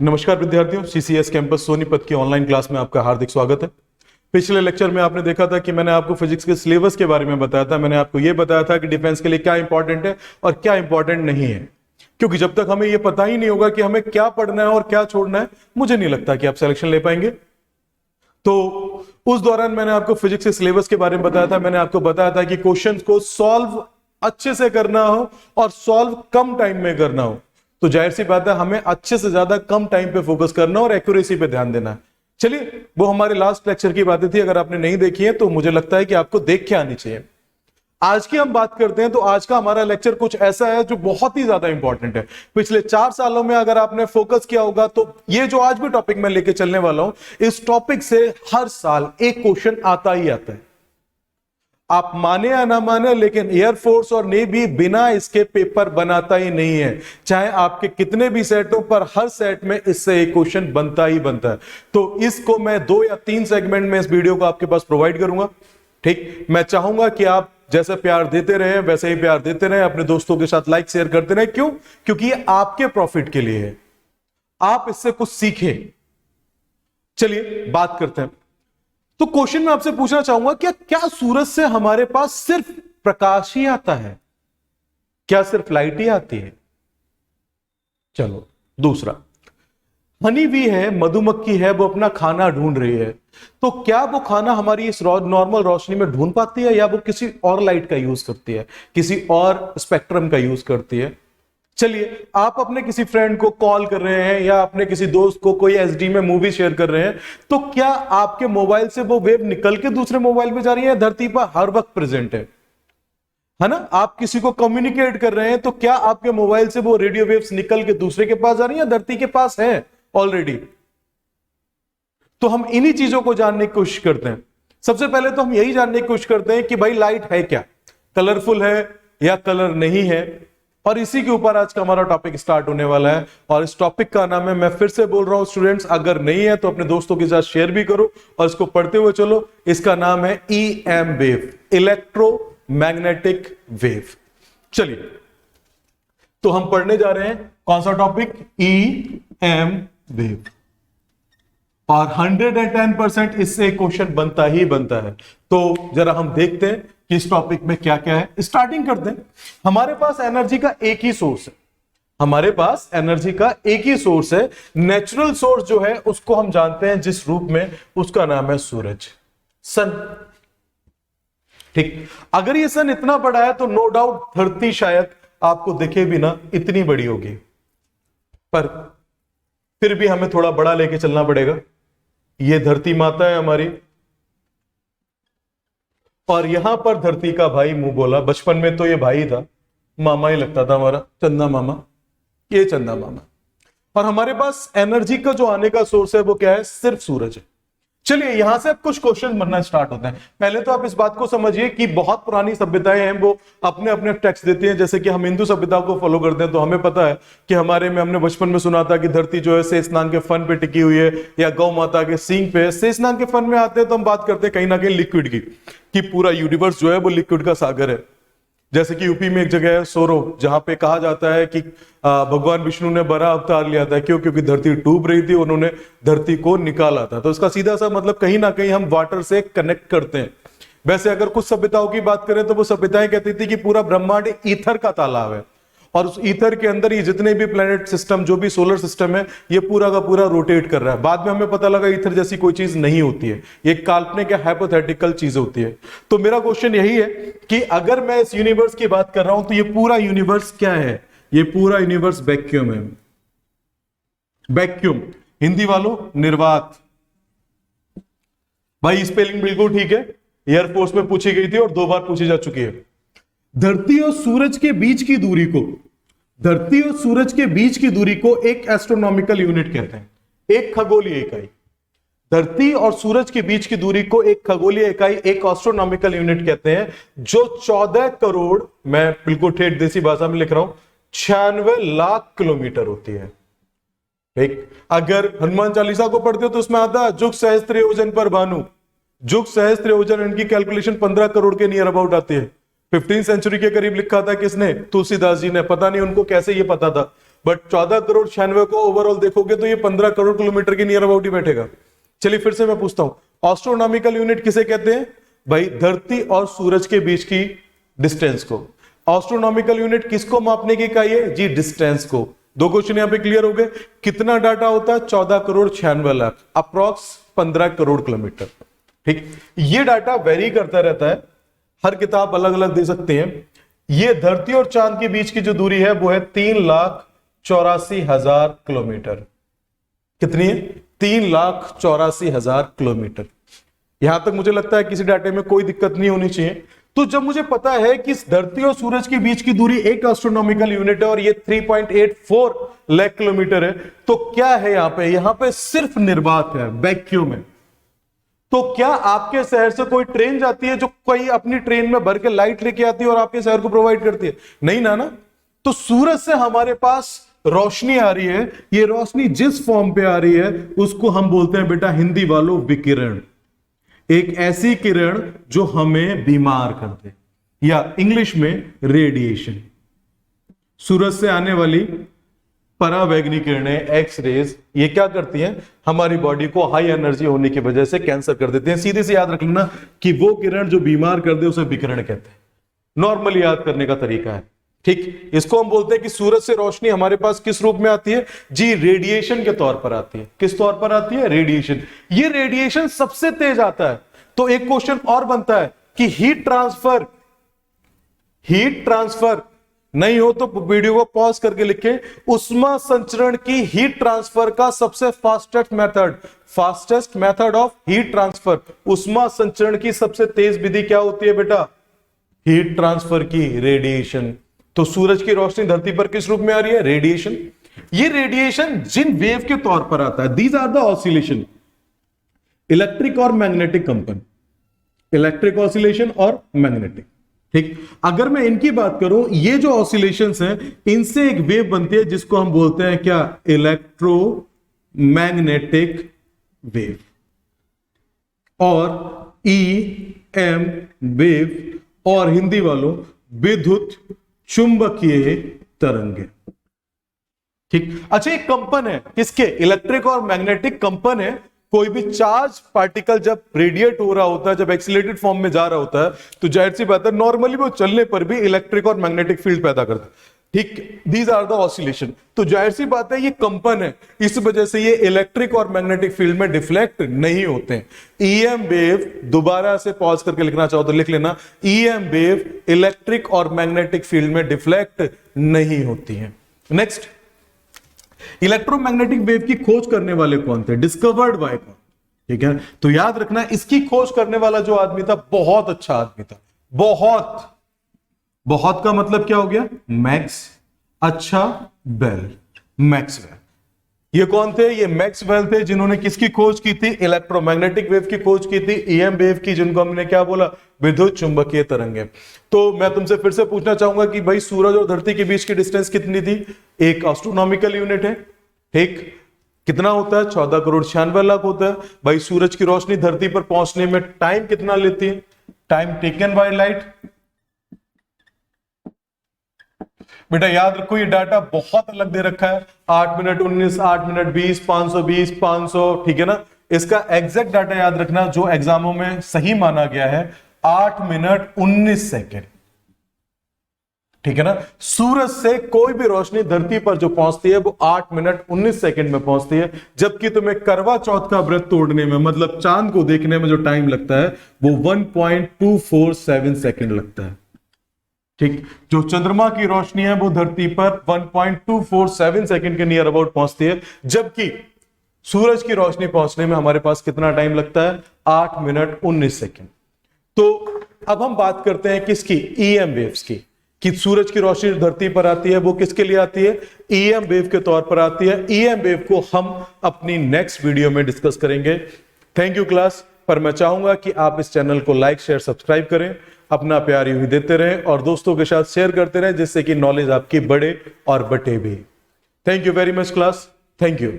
नमस्कार विद्यार्थियों, CCS campus Sonipat की ऑनलाइन क्लास में आपका हार्दिक स्वागत है। पिछले लेक्चर में आपने देखा था कि मैंने आपको फिजिक्स के सिलेबस के बारे में बताया था। मैंने आपको यह बताया था कि डिफेंस के लिए क्या इंपॉर्टेंट है और क्या इंपॉर्टेंट नहीं है, क्योंकि जब तक हमें यह पता ही नहीं होगा कि हमें क्या पढ़ना है और क्या छोड़ना है, मुझे नहीं लगता कि आप सिलेक्शन ले पाएंगे। तो उस दौरान मैंने आपको फिजिक्स के सिलेबस के बारे में बताया था। मैंने आपको बताया था कि क्वेश्चन को सॉल्व अच्छे से करना हो और सॉल्व कम टाइम में करना हो, तो जाहिर सी बात है हमें अच्छे से ज्यादा कम टाइम पे फोकस करना और एक्यूरेसी पे ध्यान देना है। चलिए, वो हमारे लास्ट लेक्चर की बातें थी। अगर आपने नहीं देखी है तो मुझे लगता है कि आपको देख के आनी चाहिए। आज की हम बात करते हैं, तो आज का हमारा लेक्चर कुछ ऐसा है जो बहुत ही ज्यादा इंपॉर्टेंट है। पिछले 4 सालों में अगर आपने फोकस किया होगा तो ये जो आज भी टॉपिक मैं लेके चलने वाला हूं, इस टॉपिक से हर साल एक क्वेश्चन आता ही आता है। आप माने या ना माने, लेकिन एयरफोर्स और नेवी बिना इसके पेपर बनाता ही नहीं है। चाहे आपके कितने भी सेट हो, पर हर सेट में इससे एक क्वेश्चन बनता ही बनता है। तो इसको मैं 2 या 3 सेगमेंट में इस वीडियो को आपके पास प्रोवाइड करूंगा। ठीक, मैं चाहूंगा कि आप जैसे प्यार देते रहे वैसे ही प्यार देते रहे, अपने दोस्तों के साथ लाइक शेयर करते रहे। क्यों? क्योंकि ये आपके प्रॉफिट के लिए है, आप इससे कुछ सीखें। चलिए बात करते हैं। तो क्वेश्चन मैं आपसे पूछना चाहूंगा, क्या सूरज से हमारे पास सिर्फ प्रकाश ही आता है? क्या सिर्फ लाइट ही आती है? चलो दूसरा, हनी भी है, मधुमक्खी है, वो अपना खाना ढूंढ रही है। तो क्या वो खाना हमारी इस नॉर्मल रोशनी में ढूंढ पाती है, या वो किसी और लाइट का यूज करती है, किसी और स्पेक्ट्रम का यूज करती है? चलिए, आप अपने किसी फ्रेंड को कॉल कर रहे हैं या अपने किसी दोस्त को कोई एसडी में मूवी शेयर कर रहे हैं, तो क्या आपके मोबाइल से वो वेव निकल के दूसरे मोबाइल पे जा रही है? धरती पर हर वक्त प्रेजेंट है ना? आप किसी को कम्युनिकेट कर रहे हैं, तो क्या आपके मोबाइल से वो रेडियो वेव्स निकल के दूसरे के पास जा रही है, धरती के पास है ऑलरेडी? तो हम इन्हीं चीजों को जानने की कोशिश करते हैं। सबसे पहले तो हम यही जानने की कोशिश करते हैं कि भाई लाइट है क्या, कलरफुल है या कलर नहीं है। और इसी के ऊपर आज का हमारा टॉपिक स्टार्ट होने वाला है। और इस टॉपिक का नाम है, मैं फिर से बोल रहा हूं स्टूडेंट्स, अगर नहीं है तो अपने दोस्तों के साथ शेयर भी करो और इसको पढ़ते हुए चलो। इसका नाम है EM वेव, इलेक्ट्रोमैग्नेटिक वेव। चलिए, तो हम पढ़ने जा रहे हैं कौन सा टॉपिक? EM wave. और 110% इससे क्वेश्चन बनता ही बनता है। तो जरा हम देखते हैं कि इस टॉपिक में क्या क्या है। स्टार्टिंग करते हैं। हमारे पास एनर्जी का एक ही सोर्स है, हमारे पास एनर्जी का एक ही सोर्स है। नेचुरल सोर्स जो है उसको हम जानते हैं जिस रूप में, उसका नाम है सूरज, सन। ठीक, अगर ये सन इतना बड़ा है तो नो डाउट धरती शायद आपको दिखे भी ना, इतनी बड़ी होगी। पर फिर भी हमें थोड़ा बड़ा लेके चलना पड़ेगा। ये धरती माता है हमारी, और यहां पर धरती का भाई मुंह बोला। बचपन में तो ये भाई था, मामा ही लगता था हमारा, चंदा मामा। ये चंदा मामा। और हमारे पास एनर्जी का जो आने का सोर्स है वो क्या है? सिर्फ सूरज है। चलिए, यहां से अब कुछ क्वेश्चन बनना स्टार्ट होते हैं। पहले तो आप इस बात को समझिए कि बहुत पुरानी सभ्यताएं हैं, वो अपने अपने टेक्स्ट देती हैं। जैसे कि हम हिंदू सभ्यता को फॉलो करते हैं, तो हमें पता है कि हमारे में, हमने बचपन में सुना था कि धरती जो है शेषनाग के फन पे टिकी हुई है, या गौ माता के सींग पे। शेषनाग के फन में आते हैं तो हम बात करते हैं कहीं ना कहीं लिक्विड की, कि पूरा यूनिवर्स जो है वो लिक्विड का सागर है। जैसे कि यूपी में एक जगह है सोरो, जहां पे कहा जाता है कि भगवान विष्णु ने बड़ा अवतार लिया था। क्यों? क्योंकि धरती डूब रही थी, उन्होंने धरती को निकाला था। तो इसका सीधा सा मतलब कहीं ना कहीं हम वाटर से कनेक्ट करते हैं। वैसे अगर कुछ सभ्यताओं की बात करें तो वो सभ्यताएं कहती थी कि पूरा ब्रह्मांड ईथर का तालाब है, और उस ईथर के अंदर ये जितने भी प्लेनेट सिस्टम, जो भी सोलर सिस्टम है, ये पूरा का पूरा रोटेट कर रहा है। बाद में हमें पता लगा ईथर जैसी कोई चीज नहीं होती है, ये काल्पनिक या हाइपोथेटिकल चीज होती है। तो मेरा क्वेश्चन यही है कि अगर मैं इस यूनिवर्स की बात कर रहा हूं तो ये पूरा यूनिवर्स क्या है? ये पूरा यूनिवर्स वैक्यूम है। वैक्यूम, हिंदी वालों निर्वात। भाई स्पेलिंग बिल्कुल ठीक है, एयरफोर्स में पूछी गई थी और 2 बार पूछी जा चुकी है। धरती और सूरज के बीच की दूरी को, धरती और सूरज के बीच की दूरी को एक एस्ट्रोनॉमिकल यूनिट कहते हैं, एक खगोलीय इकाई। धरती और सूरज के बीच की दूरी को एक खगोलीय इकाई, एक एस्ट्रोनॉमिकल यूनिट कहते हैं, जो 14 करोड़, मैं बिल्कुल ठेठ देसी भाषा में लिख रहा हूं, 96 लाख किलोमीटर होती है। ठीक, अगर हनुमान चालीसा को पढ़ते हो तो उसमें आता है जुग सहस्त्र योजन पर भानु। जुग सहस्त्र योजन, इनकी कैलकुलेशन 15 करोड़ के नियर अबाउट आती है। 15वीं सेंचुरी के करीब लिखा था किसने? तुलसीदास जी ने। पता नहीं उनको कैसे ये पता था, बट 14,96,00,000 को ओवरऑल देखोगे तो ये 15 करोड़ किलोमीटर के नियर अबाउट ही बैठेगा। चलिए फिर से मैं पूछता हूं, एस्ट्रोनॉमिकल यूनिट किसे कहते हैं भाई? धरती और सूरज के बीच की डिस्टेंस को। एस्ट्रोनॉमिकल यूनिट किसको मापने की इकाई है जी? डिस्टेंस को। दो क्वेश्चन यहां पे क्लियर हो गए। कितना डाटा होता है? 14,96,00,000, अप्रॉक्स 15 करोड़ किलोमीटर। ठीक, ये डाटा वेरी करता रहता है, हर किताब अलग अलग दे सकते हैं। ये धरती और चांद के बीच की जो दूरी है वो है 3,84,000 किलोमीटर। कितनी है? 3,84,000 किलोमीटर। यहां तक मुझे लगता है किसी डाटे में कोई दिक्कत नहीं होनी चाहिए। तो जब मुझे पता है कि इस धरती और सूरज के बीच की दूरी एक एस्ट्रोनॉमिकल यूनिट है और ये 3.84 लाख किलोमीटर है, तो क्या है यहां पे? यहां पे सिर्फ निर्वात है, वैक्यूम है। तो क्या आपके शहर से कोई ट्रेन जाती है जो कोई अपनी ट्रेन में भर के लाइट लेके आती है और आपके शहर को प्रोवाइड करती है? नहीं ना। तो सूरज से हमारे पास रोशनी आ रही है, ये रोशनी जिस फॉर्म पे आ रही है उसको हम बोलते हैं बेटा हिंदी वालों विकिरण। एक ऐसी किरण जो हमें बीमार कर दे, या इंग्लिश में रेडिएशन। सूरज से आने वाली परावैंगनी किरणें, एक्स रेज, ये क्या करती हैं? हमारी बॉडी को हाई एनर्जी होने की वजह से कैंसर कर देते हैं। सीधे से याद रख लेना कि वो किरण जो बीमार कर दे उसे विकिरण कहते हैं। नॉर्मली याद करने का तरीका है। ठीक, इसको हम बोलते हैं कि सूरज से रोशनी हमारे पास किस रूप में आती है जी? रेडिएशन के तौर पर आती है। किस तौर पर आती है? रेडिएशन। ये रेडिएशन सबसे तेज आता है। तो एक क्वेश्चन और बनता है कि हीट ट्रांसफर नहीं हो तो वीडियो को पॉज करके लिखें, उष्मा संचरण की हीट ट्रांसफर का सबसे fastest method of heat transfer, उष्मा संचरण की सबसे तेज विधि क्या होती है बेटा? हीट ट्रांसफर की, रेडिएशन। तो सूरज की रोशनी धरती पर किस रूप में आ रही है? रेडिएशन। ये रेडिएशन जिन वेव के तौर पर आता है, these are the oscillation, electric और मैग्नेटिक कंपन, इलेक्ट्रिक ऑसिलेशन और मैग्नेटिक। ठीक, अगर मैं इनकी बात करूं, ये जो ऑसिलेशंस हैं इनसे एक वेव बनती है जिसको हम बोलते हैं क्या? इलेक्ट्रोमैग्नेटिक वेव और EM वेव, और हिंदी वालों विद्युत चुंबकीय तरंगे। ठीक, अच्छा, एक कंपन है किसके? इलेक्ट्रिक और मैग्नेटिक कंपन है। कोई भी चार्ज पार्टिकल जब रेडिएट हो रहा होता है, जब एक्सीलरेटेड फॉर्म में जा रहा होता है, तो जाहिर सी बात है नॉर्मली वो चलने पर भी इलेक्ट्रिक और मैग्नेटिक फील्ड पैदा करता है। ठीक, दीज आर द ऑसिलेशन। तो जाहिर सी बात है ये कंपन है, इस वजह से ये इलेक्ट्रिक और मैग्नेटिक फील्ड में डिफ्लेक्ट नहीं होते हैं। EM वेव, दोबारा से पॉज करके लिखना चाहो तो लिख लेना, EM वेव इलेक्ट्रिक और मैग्नेटिक फील्ड में डिफ्लेक्ट नहीं होती है। नेक्स्ट, इलेक्ट्रोमैग्नेटिक वेव की खोज करने वाले कौन थे? डिस्कवर्ड बाय कौन? ठीक है, तो याद रखना इसकी खोज करने वाला जो आदमी था बहुत अच्छा आदमी था। बहुत का मतलब क्या हो गया? मैक्स अच्छा बेल, मैक्सवेल। ये कौन थे? ये मैक्सवेल थे जिन्होंने किसकी खोज की थी? इलेक्ट्रोमैग्नेटिक वेव की खोज की थी, EM वेव की, जिनको हमने क्या बोला? विद्युत चुंबकीय तरंगे। तो मैं तुमसे फिर से पूछना चाहूंगा कि भाई सूरज और धरती के बीच की डिस्टेंस कितनी थी? एक एस्ट्रोनॉमिकल यूनिट है। ठीक, कितना होता है? 14,96,00,000 होता है। भाई सूरज की रोशनी धरती पर पहुंचने में टाइम कितना लेती है? Time taken by light. बेटा याद रखो ये डाटा बहुत अलग दे रखा है, 8 मिनट 19, 8 मिनट 20, 520, 500। ठीक है ना? इसका एग्जैक्ट डाटा याद रखना जो एग्जामों में सही माना गया है, 8 मिनट 19 सेकेंड। ठीक है ना? सूरज से कोई भी रोशनी धरती पर जो पहुंचती है वो 8 मिनट 19 सेकेंड में पहुंचती है, जबकि तुम्हें करवा चौथ का व्रत तोड़ने में, मतलब चांद को देखने में जो टाइम लगता है वो 1.247 सेकेंड लगता है। ठीक, जो चंद्रमा की रोशनी है वो धरती पर 1.247 सेकेंड के नियर अबाउट पहुंचती है, जबकि सूरज की रोशनी पहुंचने में हमारे पास कितना टाइम लगता है? 8 मिनट 19 सेकेंड। तो अब हम बात करते हैं किसकी? EM वेव्स की, कि सूरज की रोशनी धरती पर आती है वो किसके लिए आती है? EM वेव के तौर पर आती है। EM वेव को हम अपनी नेक्स्ट वीडियो में डिस्कस करेंगे। Thank you class. पर मैं चाहूंगा कि आप इस चैनल को लाइक शेयर सब्सक्राइब करें, अपना प्यार यूं ही देते रहें और दोस्तों के साथ शेयर करते रहें, जिससे कि नॉलेज आपकी बढ़े और बटे भी। Thank you very much class. Thank you.